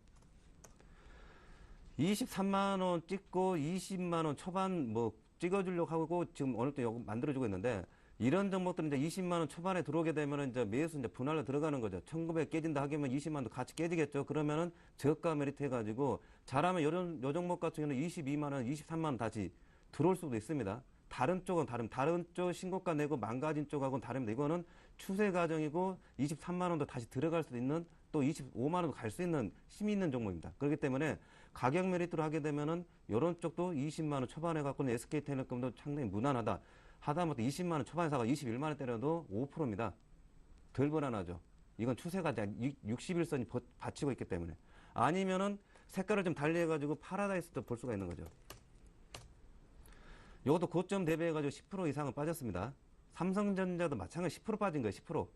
23만원 찍고 20만원 초반 찍어주려고 하고 지금 오늘 또 만들어주고 있는데, 이런 종목들은 이제 20만원 초반에 들어오게 되면 이제 매수 이제 분할로 들어가는 거죠. 1900 깨진다 하면 20만원도 같이 깨지겠죠. 그러면은 저가 메리트 해가지고 잘하면 요 종목 같은 경우는 22만원, 23만원 다시 들어올 수도 있습니다. 다른 쪽은 다른 쪽 신고가 내고 망가진 쪽하고는 다릅니다. 이거는 추세 과정이고 23만원도 다시 들어갈 수 있는, 또 25만원도 갈 수 있는 힘이 있는 종목입니다. 그렇기 때문에 가격 메리트로 하게 되면은 이런 쪽도 20만원 초반에 갖고는 SK텔레콤도 상당히 무난하다. 하다못해 20만원 초반에 사가 21만원 때려도 5%입니다. 덜 불안하죠. 이건 추세가 61선이 받치고 있기 때문에. 아니면은 색깔을 좀 달리해가지고 파라다이스도 볼 수가 있는 거죠. 이것도 고점 대비해가지고 10% 이상은 빠졌습니다. 삼성전자도 마찬가지 10% 빠진 거예요. 10%.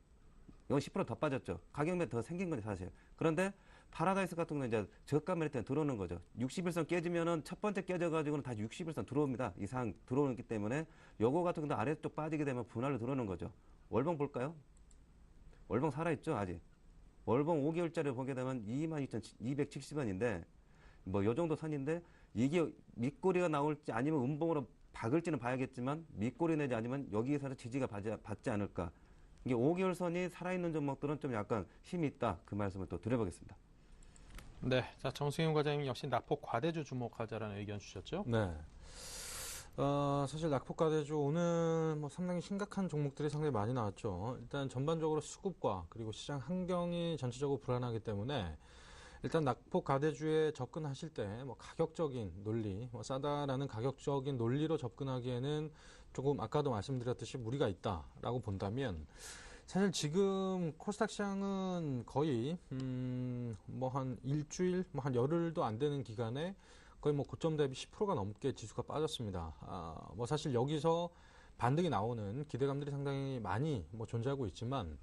이건 10% 더 빠졌죠. 가격이 더 생긴 거죠, 사실. 그런데 파라다이스 같은 경우는 이제 저가 메리트에 들어오는 거죠. 61선 깨지면은 첫 번째 깨져가지고는 다시 61선 들어옵니다. 이상 들어오기 때문에 요거 같은 경우는 아래쪽 빠지게 되면 분할로 들어오는 거죠. 월봉 볼까요? 월봉 살아있죠, 아직. 월봉 5개월짜리 보게 되면 22,270원인데, 요 정도 선인데, 이게 밑꼬리가 나올지 아니면 음봉으로 박을지는 봐야겠지만, 밑꼬리 내지 아니면 여기에서는 지지가 받지 않을까. 이게 5개월 선이 살아있는 종목들은 좀 약간 힘이 있다. 그 말씀을 또 드려보겠습니다. 네, 자 정승윤 과장님 역시 낙폭 과대주 주목하자라는 의견 주셨죠? 네. 사실 낙폭과대주 오늘 뭐 상당히 심각한 종목들이 상당히 많이 나왔죠. 일단 전반적으로 수급과 그리고 시장 환경이 전체적으로 불안하기 때문에 일단 낙폭과대주에 접근하실 때 뭐 가격적인 논리, 뭐 싸다라는 가격적인 논리로 접근하기에는 조금 아까도 말씀드렸듯이 무리가 있다라고 본다면 사실 지금 코스닥 시장은 거의 뭐 한 일주일, 뭐 한 열흘도 안 되는 기간에 거의 뭐 고점 대비 10%가 넘게 지수가 빠졌습니다. 뭐 사실 여기서 반등이 나오는 기대감들이 상당히 많이 뭐 존재하고 있지만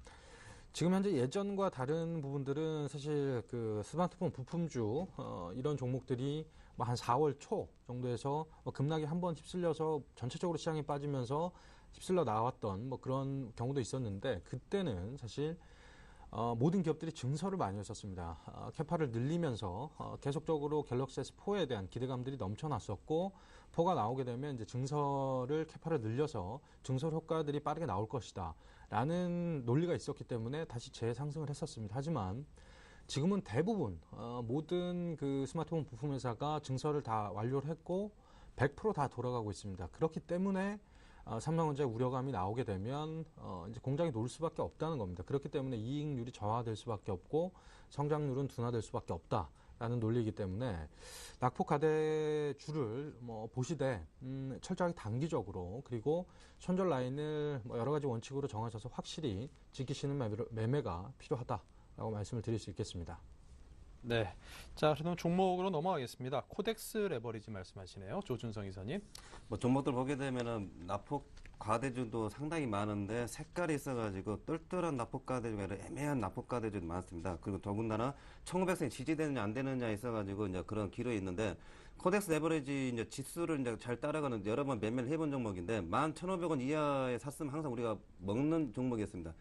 지금 현재 예전과 다른 부분들은 사실 그 스마트폰 부품주 이런 종목들이 뭐 한 4월 초 정도에서 뭐 급락이 한번 휩쓸려서 전체적으로 시장이 빠지면서 휩쓸려 나왔던 뭐 그런 경우도 있었는데 그때는 사실 모든 기업들이 증설을 많이 했었습니다. 캐파를 늘리면서 계속적으로 갤럭시 S4에 대한 기대감들이 넘쳐났었고 4가 나오게 되면 이제 증설을 캐파를 늘려서 증설 효과들이 빠르게 나올 것이다 라는 논리가 있었기 때문에 다시 재상승을 했었습니다. 하지만 지금은 대부분 모든 그 스마트폰 부품 회사가 증설을 다 완료를 했고 100% 다 돌아가고 있습니다. 그렇기 때문에 삼성전자 우려감이 나오게 되면 이제 공장이 놀 수밖에 없다는 겁니다. 그렇기 때문에 이익률이 저하될 수밖에 없고 성장률은 둔화될 수밖에 없다라는 논리이기 때문에 낙폭 과대주를 뭐 보시되 철저하게 단기적으로 그리고 손절 라인을 뭐 여러 가지 원칙으로 정하셔서 확실히 지키시는 매매가 필요하다라고 말씀을 드릴 수 있겠습니다. 네. 자, 그럼 종목으로 넘어가겠습니다. 코덱스 레버리지 말씀하시네요. 조준성 이사님. 뭐 종목들 보게 되면은 납폭 과대주도 상당히 많은데 색깔이 있어가지고 똘똘한 납폭 과대주가 아니라 애매한 납폭 과대주도 많습니다. 그리고 더군다나 1900선이 지지되느냐 안 되느냐 있어가지고 이제 그런 기로에 있는데 코덱스 레버리지 이제 지수를 이제 잘 따라가는 여러 번 매매를 해본 종목인데 11,500원 이하에 샀으면 항상 우리가 먹는 종목이었습니다.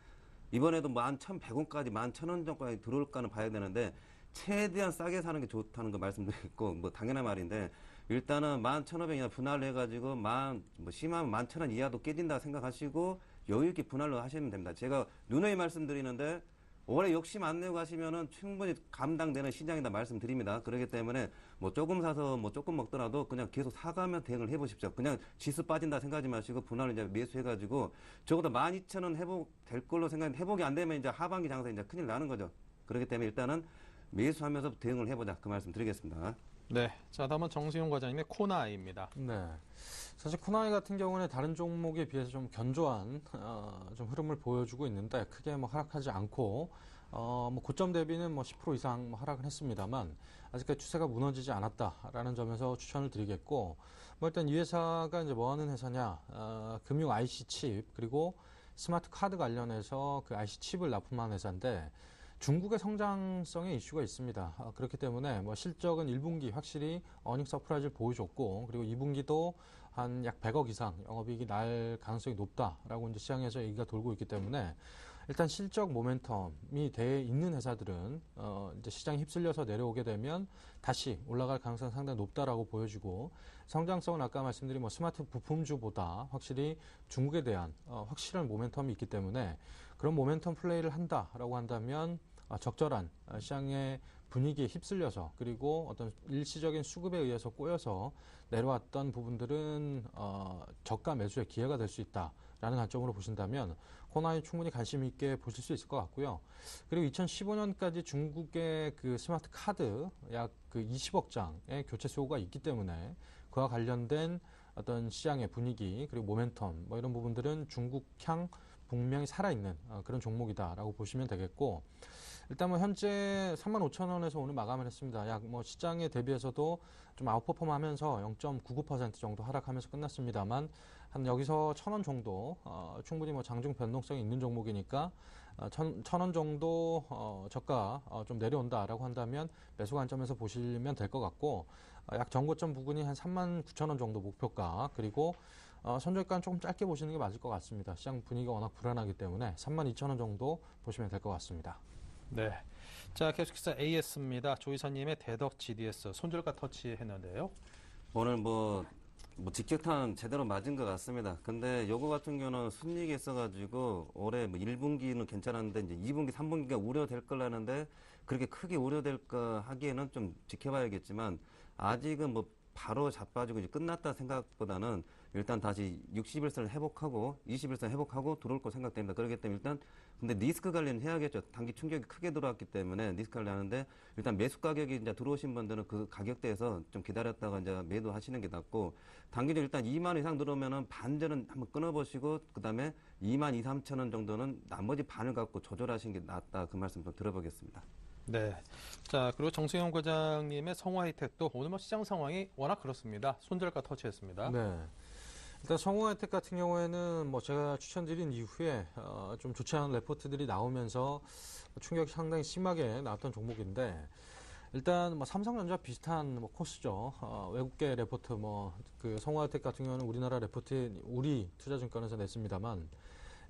이번에도 11,100원까지 11,000원 정도까지 들어올까는 봐야 되는데 최대한 싸게 사는 게 좋다는 거 말씀드렸고, 뭐, 당연한 말인데, 일단은 11,500원 이하 분할을 해가지고, 심하면 11,000원 이하도 깨진다 생각하시고, 여유있게 분할로 하시면 됩니다. 제가 누누이 말씀드리는데, 올해 욕심 안 내고 가시면은 충분히 감당되는 시장이다 말씀드립니다. 그렇기 때문에, 뭐, 조금 사서 뭐, 조금 먹더라도 그냥 계속 사가며 대응을 해보십시오. 그냥 지수 빠진다 생각하지 마시고, 분할을 이제 매수해가지고, 적어도 12,000원 될 걸로 생각했는데, 회복이 안 되면 이제 하반기 장사에 이제 큰일 나는 거죠. 그렇기 때문에 일단은, 매수하면서 대응을 해보자. 그 말씀 드리겠습니다. 네. 자, 다음은 정수용 과장님의 코나이입니다. 네. 사실 코나이 같은 경우는 다른 종목에 비해서 좀 견조한 좀 흐름을 보여주고 있는데 크게 뭐 하락하지 않고 뭐 고점 대비는 뭐 10% 이상 뭐 하락을 했습니다만 아직까지 추세가 무너지지 않았다라는 점에서 추천을 드리겠고 뭐 일단 이 회사가 이제 뭐 하는 회사냐 금융 IC 칩 그리고 스마트 카드 관련해서 그 IC 칩을 납품한 회사인데 중국의 성장성에 이슈가 있습니다. 그렇기 때문에 뭐 실적은 1분기 확실히 어닝 서프라이즈를 보여줬고 그리고 2분기도 한 약 100억 이상 영업이익이 날 가능성이 높다라고 이제 시장에서 얘기가 돌고 있기 때문에 일단 실적 모멘텀이 돼 있는 회사들은 이제 시장에 휩쓸려서 내려오게 되면 다시 올라갈 가능성이 상당히 높다라고 보여지고 성장성은 아까 말씀드린 뭐 스마트 부품주보다 확실히 중국에 대한 확실한 모멘텀이 있기 때문에 그런 모멘텀 플레이를 한다라고 한다면 적절한 시장의 분위기에 휩쓸려서 그리고 어떤 일시적인 수급에 의해서 꼬여서 내려왔던 부분들은 저가 매수의 기회가 될 수 있다라는 관점으로 보신다면 코나이 충분히 관심 있게 보실 수 있을 것 같고요. 그리고 2015년까지 중국의 그 스마트 카드 약 그 20억 장의 교체 수요가 있기 때문에 그와 관련된 어떤 시장의 분위기 그리고 모멘텀 뭐 이런 부분들은 중국향 분명히 살아있는 그런 종목이다라고 보시면 되겠고 일단 뭐 현재 35,000원에서 오늘 마감을 했습니다. 약 뭐 시장에 대비해서도 좀 아웃퍼폼 하면서 0.99% 정도 하락하면서 끝났습니다만 한 여기서 1,000원 정도 충분히 뭐 장중 변동성이 있는 종목이니까 1,000원 정도 저가 좀 내려온다라고 한다면 매수 관점에서 보시면 될 것 같고 약 전고점 부근이 한 39,000원 정도 목표가 그리고 선절가는 조금 짧게 보시는 게 맞을 것 같습니다. 시장 분위기가 워낙 불안하기 때문에 32,000원 정도 보시면 될 것 같습니다. 네. 자, 계속해서 AS입니다. 조 이사님의 대덕 GDS 손절가 터치했는데요. 오늘 뭐 직격탄 제대로 맞은 것 같습니다. 근데 요거 같은 경우는 순이익이 있어가지고 올해 뭐 1분기는 괜찮았는데 이제 2분기, 3분기가 우려될 거라는데 그렇게 크게 우려될까 하기에는 좀 지켜봐야겠지만 아직은 뭐 바로 자빠지고 이제 끝났다 생각보다는 일단 다시 60일선을 회복하고 20일선 회복하고 들어올 거 생각됩니다. 그렇기 때문에 일단 근데 리스크 관리는 해야겠죠. 단기 충격이 크게 들어왔기 때문에 리스크 관리하는데 일단 매수 가격이 이제 들어오신 분들은 그 가격대에서 좀 기다렸다가 이제 매도하시는 게 낫고 단기적으로 일단 2만 원 이상 들어오면은 반전은 한번 끊어보시고 그다음에 2만 2, 3천 원 정도는 나머지 반을 갖고 조절하시는 게 낫다 그 말씀 좀 들어보겠습니다. 네. 자, 그리고 정승영 과장님의 성우하이텍도 오늘 뭐 시장 상황이 워낙 그렇습니다. 손절가 터치했습니다. 네. 일단 성우하이텍 같은 경우에는 뭐 제가 추천드린 이후에 좀 좋지 않은 레포트들이 나오면서 충격이 상당히 심하게 나왔던 종목인데 일단 뭐 삼성전자 비슷한 뭐 코스죠. 외국계 레포트 뭐 그 성우하이텍 같은 경우는 우리나라 레포트 우리 투자증권에서 냈습니다만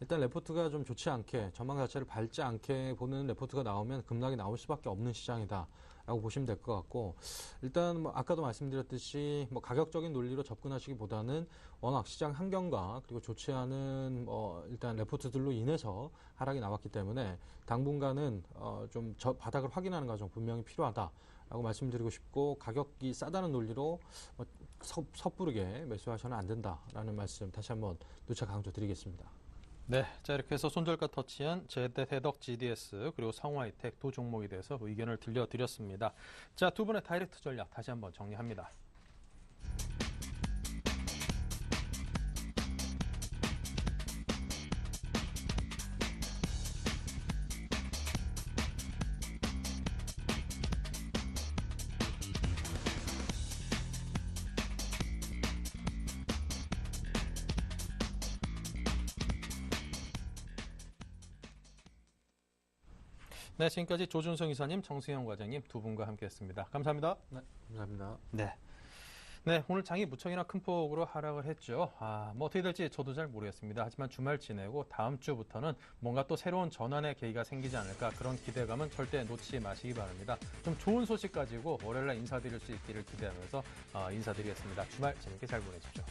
일단 레포트가 좀 좋지 않게 전망 자체를 밝지 않게 보는 레포트가 나오면 급락이 나올 수밖에 없는 시장이다라고 보시면 될 것 같고 일단 뭐 아까도 말씀드렸듯이 뭐 가격적인 논리로 접근하시기보다는 워낙 시장 환경과 그리고 좋지 않은 뭐 일단 레포트들로 인해서 하락이 나왔기 때문에 당분간은 좀 바닥을 확인하는 과정 분명히 필요하다라고 말씀드리고 싶고 가격이 싸다는 논리로 섣부르게 매수하셔는 안 된다라는 말씀 다시 한번 누차 강조드리겠습니다. 네, 자 이렇게 해서 손절가 터치한 제대해덕 GDS 그리고 성우하이텍 두 종목에 대해서 의견을 들려드렸습니다. 자, 두 분의 다이렉트 전략 다시 한번 정리합니다. 네, 지금까지 조준성 이사님, 정승영 과장님 두 분과 함께했습니다. 감사합니다. 네, 감사합니다. 네, 오늘 장이 무척이나 큰 폭으로 하락을 했죠. 뭐 어떻게 될지 저도 잘 모르겠습니다. 하지만 주말 지내고 다음 주부터는 뭔가 또 새로운 전환의 계기가 생기지 않을까 그런 기대감은 절대 놓치지 마시기 바랍니다. 좀 좋은 소식 가지고 월요일날 인사드릴 수 있기를 기대하면서 인사드리겠습니다. 주말 재밌게 잘 보내십시오.